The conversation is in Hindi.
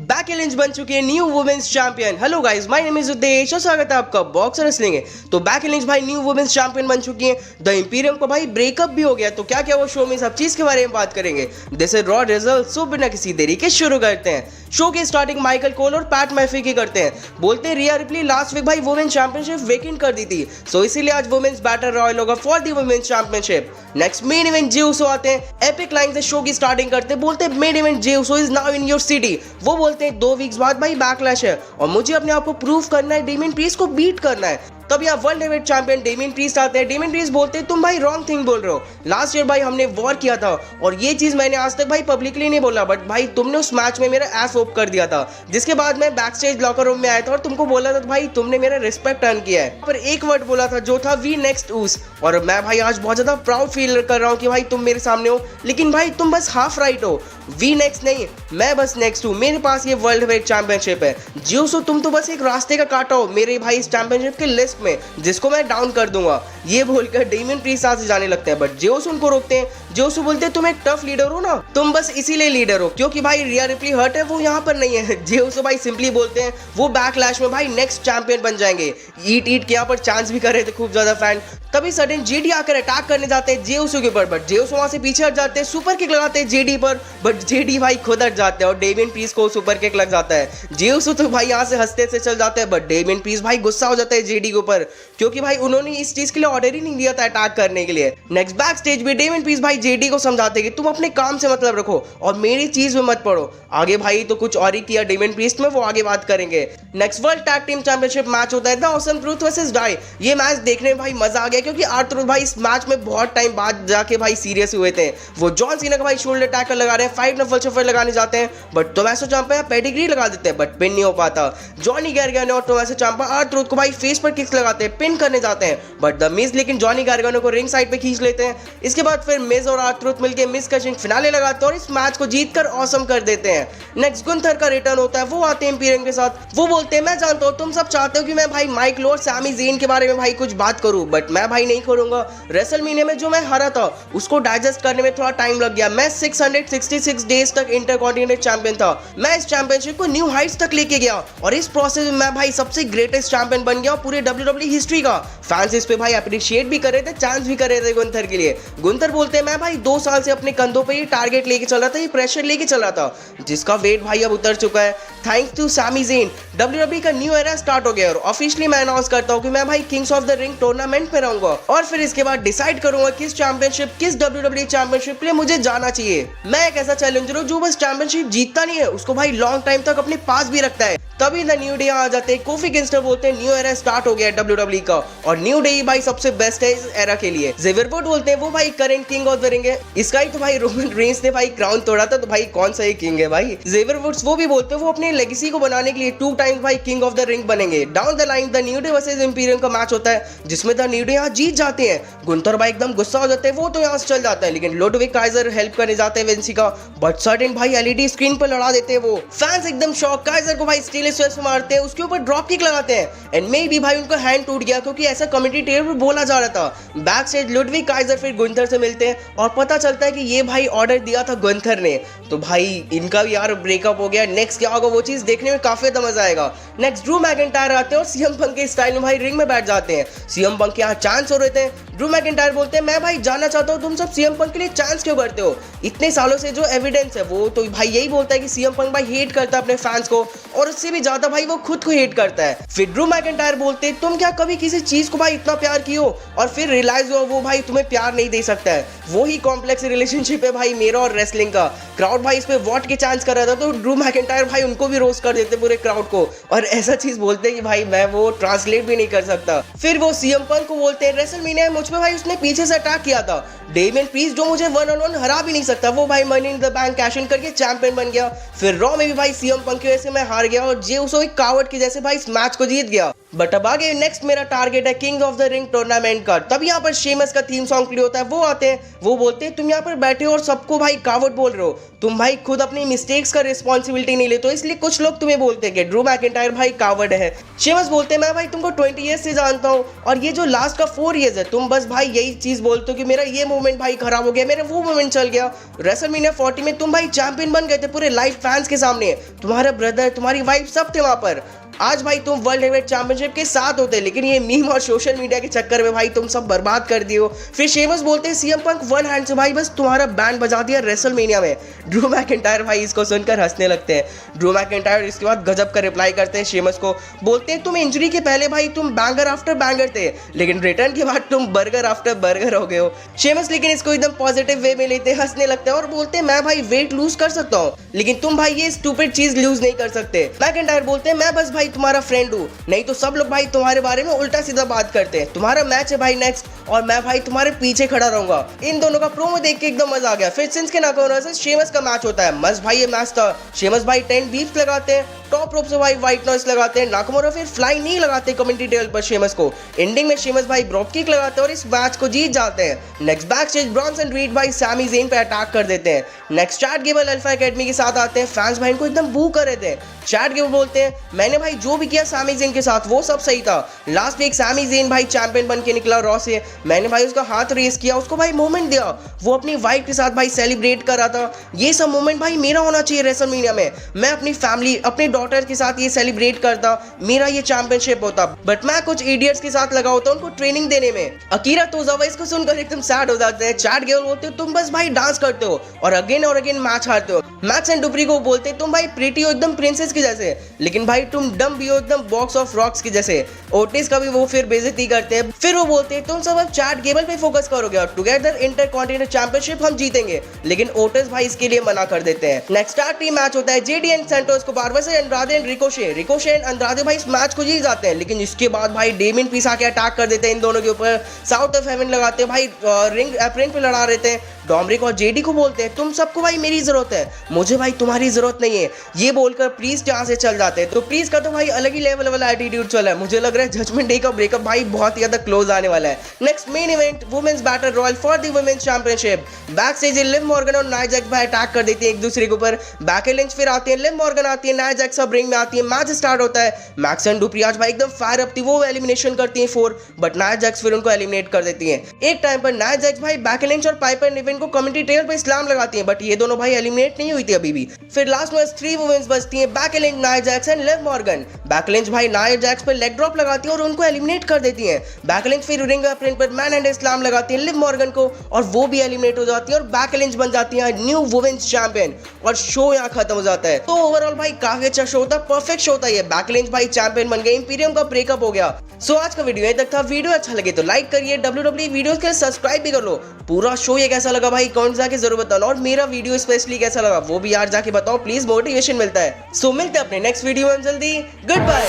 बैकी लिंच बन चुकी है new women's champion. Hello guys, my name is Udesh और स्वागत है आपका बॉक्सर रेसलिंग है। तो बैकी लिंच भाई न्यू वुमेन्स चैंपियन बन चुकी है। द इंपीरियम को भाई ब्रेकअप भी हो गया, तो क्या क्या वो शो में सब चीज के बारे में बात करेंगे। This is Raw result. So बिना किसी देरी के शुरू करते हैं। शो की स्टार्टिंग माइकल कोल और पैट मैफी की करते हैं। बोलते हैं रिया रिप्ली लास्ट वीक भाई वुमेन्स चैंपियनशिप वेकेंट कर दी थी, सो इसीलिए आज वुमेन्स बैटल रॉयल होगा for the women's championship. Next main event Jey Uso आते हैं। एपिक लाइन से शो की स्टार्टिंग करते हैं। बोलते हैं main event Jey Uso is now in your city. वो बोलते हैं 2 वीक्स बाद भाई बैकलैश है और मुझे अपने आप को प्रूव करना है, डेमियन प्रीस्ट को बीट करना है। तब यहाँ world heavyweight champion Damien priest आते हैं। डेमियन प्रीस्ट बोलते हैं तुम भाई रॉन्ग थिंग बोल रहे हो। लास्ट ईयर भाई हमने वॉर किया था और ये चीज मैंने आज तक भाई पब्लिकली नहीं बोला, बट भाई तुमने उस मैच में मेरा एस ओप कर दिया था, जिसके बाद मैं बैक स्टेज लॉकर रूम में आया था और तुमको बोला था भाई तुमने मेरा रिस्पेक्ट अर्न किया है। पर एक वर्ड बोला था जो था वी नेक्स्ट ऊस, और मैं भाई आज बहुत ज्यादा प्राउड फील कर रहा हूँ कि भाई तुम मेरे सामने हो, लेकिन भाई तुम बस हाफ राइट हो। वी नेक्स्ट नहीं, मैं बस नेक्स्ट हूँ। मेरे पास ये वर्ल्ड हेवीवेट चैंपियनशिप है। जियोसो तुम तो बस एक रास्ते का कांटा हो मेरे भाई इस चैंपियनशिप के लिस्ट में, जिसको मैं डाउन कर दूंगा। ये बोलकर डेमियन प्रीस्ट से जाने लगते हैं, बट जियोसो उनको रोकते हैं। जियोसो बोलते हैं तुम एक टफ लीडर हो ना, तुम बस इसीलिए लीडर हो क्योंकि भाई रिया रिप्ली हर्ट है, वो यहाँ पर नहीं है। जियोसो भाई सिंपली बोलते हैं वो बैकलैश में भाई नेक्स्ट चैंपियन बन जाएंगे। ईट के यहाँ पर चांस भी कर रहे थे खूब ज्यादा फैन। तभी सडन जेडी आकर अटैक करने जाते हैं जियोसो के ऊपर, बट जियोसो वहां से पीछे हट जाते हैं। सुपर किक लगाते हैं जेडी पर, बट जेडी भाई खुद हट जाते हैं और डेमियन प्रीस्ट को सुपर किक लग जाता है। जियोसो तो भाई यहाँ से हंसते से चल जाते हैं, बट डेमियन प्रीस्ट भाई गुस्सा हो जाता है जेडी के ऊपर, क्योंकि भाई उन्होंने इस चीज के लिए ऑर्डर ही नहीं दिया था अटैक करने के लिए। नेक्स्ट बैक स्टेज में डेमियन प्रीस्ट भाई जेडी को समझाते कि तुम अपने काम से मतलब रखो और मेरी चीज में मत पड़ो। आगे भाई तो कुछ और ही किया डेमियन प्रीस्ट में, वो आगे बात करेंगे। Next world tag team championship match होता है the Awesome Truth versus die. ये मैच देखने में भाई मजा आ गया क्योंकि आर्थर भाई इस मैच में बहुत टाइम बाद जाके भाई सीरियस हुए थे। वो जॉन सीना का भाई शोल्डर टैकल लगा रहे हैं, फाइट नफल शफल लगाने जाते हैं, बट टोमासो चांपा पेडिग्री लगा देते हैं, बट पिन नहीं हो पाता। जॉनी गार्गानो और टोमासो चांपा आर्थर को भाई फेस पर किक्स लगाते हैं, पिन करने जाते हैं, बट द मिज लेकिन जॉनी गार्गानो को रिंग साइड पे खींच लेते हैं। इसके बाद फिर मिज और आर्थर मिलकर मिस कचिंग फिनाले लगाते हैं और इस मैच को जीतकर ऑसम कर देते हैं। नेक्स्ट गुंथर का रिटर्न होता है। वो आते हैं इंपीरियम के साथ। वो बोलते हैं मैं जानता हूँ तुम सब चाहते हो कि मैं भाई माइक लो और सैमी ज़ेन के बारे में भाई कुछ बात करूं, बट मैं भाई नहीं करूंगा। रेसलमेनिया में जो मैं हारा था उसको डाइजेस्ट करने में थोड़ा टाइम लग गया। मैं 666 डेज तक इंटरकॉन्टिनेंटल चैंपियन था। मैं इस चैंपियनशिप को न्यू हाइट्स तक लेके गया और इस प्रोसेस में मैं भाई सबसे ग्रेटेस्ट चैंपियन बन गया पूरे WWE हिस्ट्री का। फैंस इस पे भाई अप्रिशिएट भी कर रहे थे, चांस भी कर रहे थे गुंथर के लिए। गुंथर बोलते हैं मैं भाई 2 साल से अपने कंधों पे ये टारगेट लेके चल रहा था, ये प्रेशर लेके चल रहा था, जिसका वेट भाई अब उतर चुका है। Thanks to Sami Zayn WWE का न्यू एरा स्टार्ट हो गया और ऑफिशियली मैं अनाउंस करता हूँ कि मैं भाई Kings of the ring tournament में रहूंगा और फिर इसके बाद डिसाइड करूंगा किस चैंपियनशिप, किस WWE चैंपियनशिप के लिए मुझे जाना चाहिए। मैं एक ऐसा चैलेंजर हूँ जो बस चैंपियनशिप जीतता नहीं है, उसको भाई लॉन्ग टाइम तक अपने पास भी रखता है। तभी द न्यू डे आ जाते हैं। कोफी किंगस्टन बोलते हैं न्यू एरा स्टार्ट हो गया है WWE का और न्यू डे भाई सबसे बेस्ट है इस एरा के लिए। ज़ेवियर वुड बोलते हैं वो भाई current king of the ring है। इसका ही तो भाई रोमन रेंस ने भाई क्राउन तोड़ा था, तो भाई कौन सा ही किंग है भाई। ज़ेवियर वुड्स वो भी बोलते हैं वो अपने लेगेसी को बनाने के लिए 2 टाइम्स भाई किंग ऑफ द रिंग बनेंगे। Down the line the new day versus Imperium का मैच होता है, जिसमें द न्यू डे यहाँ जीत जाते हैं। गुंथर भाई एकदम गुस्सा हो जाते हैं, वो तो यहाँ से चल जाता है, लेकिन लुडविग काइजर हेल्प करने जाते हैं विंसी का, बट सडन भाई LED स्क्रीन पर लड़ा देते हैं। वो फैंस एकदम शॉक, काइजर को भाई स्टील स्वेस्ट मारते हैं, उसके ऊपर ड्रॉप किक लगाते हैं एंड मे भी भाई उनका हैंड टूट गया क्योंकि ऐसा कमेंटेटर पर बोला जा रहा था। बैक स्टेज लुडविग काइजर फिर गुंथर से मिलते हैं और पता चलता है कि ये भाई ऑर्डर दिया था गुंथर ने, तो भाई इनका भी यार ब्रेकअप हो गया। नेक्स्ट क्या होगा वो चीज देखने में काफी ज्यादा मजा आएगा। नेक्स्ट ड्रू मैकिंटायर आते हैं और सीएम पंक के स्टाइल में भाई रिंग में बैठ जाते हैं। सीएम पंक के यहाँ चांस हो रहे थे। ड्रू मैकिंटायर बोलते हैं मैं भाई जानना चाहता हूँ तुम सब सीएम पंक के लिए चांस क्यों करते हो, इतने सालों से जो एविडेंस है। वो तो भाई यही बोलता है कि सीएम पंक भाई हेट करता है अपने फैंस को और उससे भी ज्यादा भाई वो खुद को हेट करता है। फिर ड्रू मैकिंटायर बोलते हैं तुम क्या कभी किसी चीज को भाई इतना प्यार किए हो और फिर रियलाइज हुआ वो भाई तुम्हें प्यार नहीं दे सकता है। वो ही कॉम्प्लेक्स रिलेशनशिप है भाई मेरा और रेसलिंग का। क्राउड भाई इस पे वॉट के चांस कर रहा था, तो ड्रू मैकिंटायर भाई उनको भी रोस्ट कर देते पूरे क्राउड को और ऐसा चीज बोलते हैं कि भाई मैं वो ट्रांसलेट भी नहीं कर सकता। फिर वो सीएम पंक को बोलते हैं रेसलमेनिया मुझ पे भाई उसने पीछे से अटैक किया था। डेमियन प्रीस्ट जो मुझे 1-on-1 हरा भी नहीं सकता, वो भाई money in the bank cash in करके चैंपियन बन गया। फिर रॉ में भी भाई सीएम पंक की वजह से मैं हार गया और जे उसो एक कावर्ड की जैसे भाई इस मैच को जीत गया। बट अब आगे नेक्स्ट मेरा टारगेट है king of the ring tournament का। तब यहाँ पर शेमस का थीम सॉन्ग प्ले होता है, वो आते हैं, वो बोलते हैं तुम यहाँ पर बैठे हो और सबको भाई कावट बोल रहे हो, तुम भाई खुद अपनी मिस्टेक्स का रिस्पॉन्सिबिलिटी नहीं लेते हो, इसलिए कुछ लोग तुम्हें बोलते हैं कि ड्रू मैकिंटायर भाई कावट है। शेमस बोलते हैं मैं भाई तुमको 20 ईयर्स से जानता हूँ और ये जो लास्ट का 4 ईयर्स है तुम बस भाई यही चीज बोलते हो कि मेरा ये मोमेंट भाई खराब हो गया, मेरा वो मोमेंट चल गया। रेसलमेनिया 40 में तुम भाई चैंपियन बन गए थे पूरे लाइव फैंस के सामने, तुम्हारा ब्रदर तुम्हारी वाइफ सब थे वहां पर। आज भाई तुम वर्ल्ड हेवीवेट चैंपियनशिप के साथ होते, लेकिन ये मीम और सोशल मीडिया के चक्कर में भाई तुम सब बर्बाद कर दियो। फिर शेमस बोलते हैं सीएम पंक वन हैंड से भाई बस तुम्हारा बैंड बजा दिया रेसलमेनिया में। ड्रू मैकिंटायर भाई इसको सुनकर हंसने लगते हैं। ड्रू मैकिंटायर इसके बाद गजब का रिप्लाई करते हैं शेमस को, बोलते हैं तुम इंजरी के पहले भाई तुम बैंगर आफ्टर बैंगर थे, लेकिन रिटर्न के बाद तुम बर्गर आफ्टर बर्गर हो गए हो। शेमस लेकिन इसको एकदम पॉजिटिव वे में लेते हैं, हंसने लगते हैं और बोलते हैं मैं भाई वेट लूज कर सकता हूँ, लेकिन तुम भाई ये स्टूपिड चीज लूज नहीं कर सकते। मैकिंटायर बोलते हैं मैं बस भाई तुम्हारा फ्रेंड हूँ, नहीं तो सब लोग भाई तुम्हारे बारे में उल्टा सीधा बात करते हैं। तुम्हारा मैच है भाई नेक्स्ट और मैं भाई तुम्हारे पीछे खड़ा रहूंगा। इन दोनों का प्रोमो देख के एकदम मजा आ गया। फिर सिंस के नाकाना से शेमस का मैच होता है, मस्त भाई ये मैच था। शेमस भाई 10 बीफ्स लगाते हैं, टॉप रोप से भाई व्हाइट नॉइस लगाते हैं, नाकामुरा फिर फ्लाइंग नहीं लगाते कमेंट्री टेबल पर शेमस को। एंडिंग में शेमस भाई ड्रॉप किक लगाते हैं और इस मैच को जीत जाते हैं। Next back stage Bronson read भाई सैमी ज़ेन पे अटैक कर देते हैं। Next Chad Gable alpha academy के साथ आते हैं, फैंस भाई इनको एकदम बू कर रहे थे। चैट गेबल बोलते हैं मैंने भाई जो भी किया सैमी ज़ेन के साथ वो सब सही था। लास्ट वीक सैमी ज़ेन भाई चैंपियन बन के निकला रॉ से, मैंने भाई उसका हाथ रेस किया, उसको भाई मोमेंट दिया, वो अपनी वाइफ के साथ भाई सेलिब्रेट कर रहा था। ये सब मोमेंट भाई मेरा होना चाहिए रेसलमेनिया में। मैं अपनी फैमिली अपने डॉटर के साथ ये सेलिब्रेट करता, मेरा ये चैंपियनशिप होता, बट मैं कुछ इडियट्स के साथ लगा होता उनको ट्रेनिंग देने में। अकीरा तोजावा इसको सुनकर एकदम सैड हो जाते हैं। चैट गेबल बोलते हो तुम बस भाई डांस करते हो और अगेन मैच हारते हो। मैक्स एंड डुप्री को बोलते तुम भाई प्रीटी हो एकदम प्रिंसेस की जैसे, लेकिन भाई तुम डम भी हो एकदम बॉक्स ऑफ रॉक्स की जैसे। ओटिस का भी वो फिर बेइज्जती करते हैं। फिर वो बोलते हैं तुम सब अब चैट गेबल पे फोकस करोगे और टुगेदर इंटरकॉन्टिनेंटल चैंपियनशिप हम जीतेंगे, लेकिन ओटिस भाई इसके लिए मना कर देते हैं। नेक्स्ट स्टार टीम मैच होता है जेडी एंड सैंटोस को versus Andrade and Ricochet and Andrade भाई इस मैच को जीत जाते हैं, लेकिन इसके बाद भाई डेमिन पीस आके अटैक कर देते हैं इन दोनों के ऊपर। साउथ ऑफ हेवन लगाते हैं भाई, रिंग एप्रन पे लड़ा रहते हैं। डोमरिक और जेडी को बोलते हैं तुम सबको भाई मेरी जरूरत है, मुझे भाई तुम्हारी जरूरत नहीं है। ये बोलकर प्रीस्ट यहाँ से चल जाते हैं। तो प्रीस्ट का तो भाई अलग ही लेवल वाला एटीट्यूड चला है। मुझे लग रहा है जजमेंट डे का ब्रेकअप भाई बहुत ही ज्यादा क्लोज आने वाला है। Next main event women's battle royal for the women's championship. Back stage Liv Morgan और नाया जैक्स भाई अटैक कर देते हैं एक दूसरे के ऊपर। बैक लिंच फिर आती है, लिव मॉर्गन आती है, नाया जैक्स सब रिंग में आती है, मैच स्टार्ट होता है। मैक्स एंड डुप्री आज भाई एकदम फायर अप थी, वो एलिमिनेशन करती है 4, बट नाया जैक्स फिर उनको एलिमिनेट कर देती है। एक टाइम पर नाया जैक्स भाई बैक लिंच और पाइपर निविन को कमेंट्री टेबल पर इस्लाम लगाती है, बट ये दोनों भाई एलिमिनेट नहीं हुई थी अभी भी। फिर लास्ट में 3 वुमेन्स बचती हैं, back lynch, Nia Jax and Liv Morgan. Back lynch भाई नाया जैक्स पर लेग ड्रॉप लगाती है और उनको एलिमिनेट कर देती है। बैक लिंच फिर रिंग एप्रन पर मैन एंड इस्लाम लगाती है लिव मॉर्गन को और वो भी एलिमिनेट हो जाती है और बैक लिंच बन जाती है न्यू वुमेन्स चैंपियन और शो यहाँ खत्म हो जाता है। तो ओवरऑल भाई काफी अच्छा शो था, परफेक्ट शो था ये। बैक लिंच भाई चैंपियन बन गए, इंपीरियम का ब्रेकअप हो गया। सो आज का वीडियो यहीं तक था। वीडियो अच्छा लगे तो लाइक करिए, WWE वीडियोस के लिए सब्सक्राइब भी कर लो। पूरा शो ये कैसा लगा भाई कमेंट जाके जरूर बताना, और मेरा वीडियो स्पेशली कैसा लगा वो भी यार जाके बताओ प्लीज, मोटिवेशन मिलता है। सो मिलते हैं अपने नेक्स्ट वीडियो में जल्दी। Good bye.